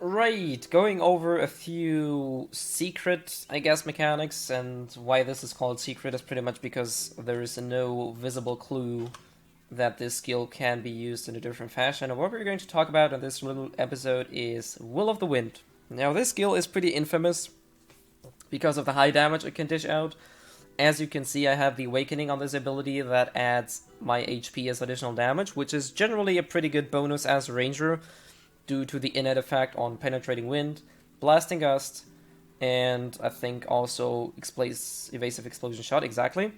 Right, going over a few secret, I guess, mechanics, and why this is called secret is pretty much because there is no visible clue that this skill can be used in a different fashion. And what we're going to talk about in this little episode is Will of the Wind. Now, this skill is pretty infamous because of the high damage it can dish out. As you can see, I have the Awakening on this ability that adds my HP as additional damage, which is generally a pretty good bonus as a ranger, due to the innate effect on Penetrating Wind, Blasting Gust, and I think also Evasive Explosion Shot, exactly.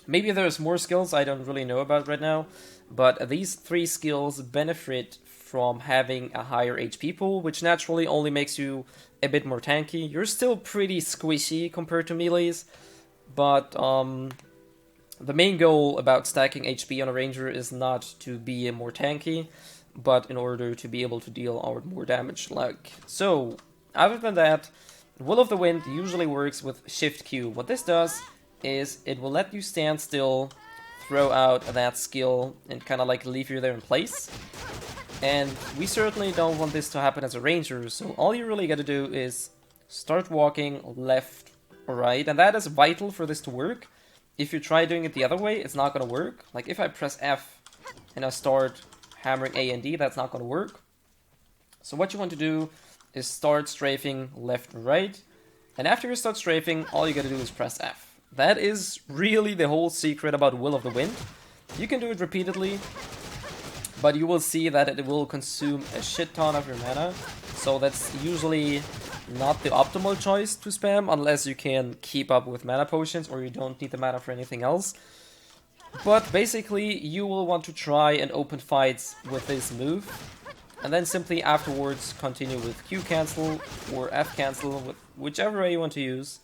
Maybe there's more skills I don't really know about right now, but these three skills benefit from having a higher HP pool, which naturally only makes you a bit more tanky. You're still pretty squishy compared to melees, but the main goal about stacking HP on a ranger is not to be more tanky, but in order to be able to deal out more damage. So, other than that, Will of the Wind usually works with Shift Q. What this does is it will let you stand still, throw out that skill, and kind of like leave you there in place. And we certainly don't want this to happen as a ranger, so all you really gotta do is start walking left or right, and that is vital for this to work. If you try doing it the other way, it's not gonna work. Like if I press F and I start hammering A and D, that's not gonna work. So what you want to do is start strafing left and right, and after you start strafing, all you gotta do is press F. That is really the whole secret about Will of the Wind. You can do it repeatedly, but you will see that it will consume a shit ton of your mana, so that's usually not the optimal choice to spam unless you can keep up with mana potions or you don't need the mana for anything else. But basically, you will want to try and open fights with this move, and then simply afterwards continue with Q cancel or F cancel, whichever way you want to use.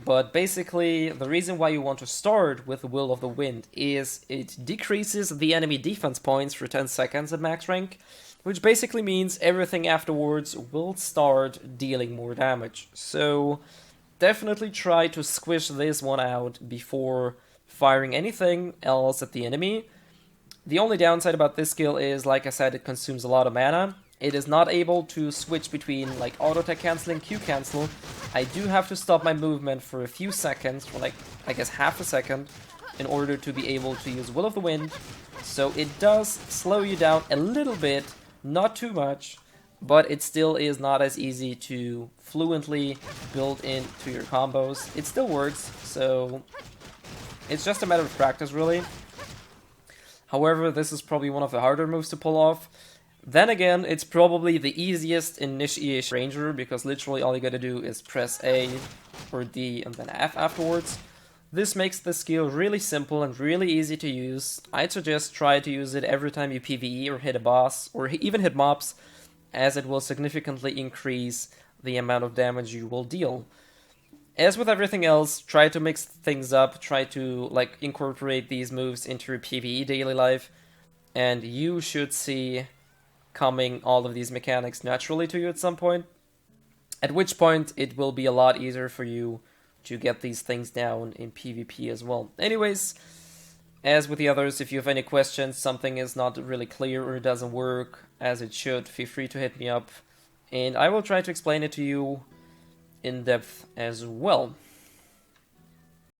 But basically, the reason why you want to start with Will of the Wind is it decreases the enemy defense points for 10 seconds at max rank, which basically means everything afterwards will start dealing more damage. So definitely try to squish this one out before firing anything else at the enemy. The only downside about this skill is, like I said, it consumes a lot of mana. It is not able to switch between like auto attack cancel and Q cancel. I do have to stop my movement for a few seconds, for like, I guess half a second, in order to be able to use Will of the Wind. So it does slow you down a little bit, not too much, but it still is not as easy to fluently build into your combos. It still works, so it's just a matter of practice, really. However, this is probably one of the harder moves to pull off. Then again, it's probably the easiest initiation ranger, because literally all you gotta do is press A or D and then F afterwards. This makes the skill really simple and really easy to use. I'd suggest try to use it every time you PvE or hit a boss, or even hit mobs, as it will significantly increase the amount of damage you will deal. As with everything else, try to mix things up, try to like incorporate these moves into your PvE daily life, and you should see coming all of these mechanics naturally to you at some point, at which point it will be a lot easier for you to get these things down in PvP as well. Anyways, as with the others, if you have any questions, something is not really clear or it doesn't work as it should, feel free to hit me up, and I will try to explain it to you in depth as well.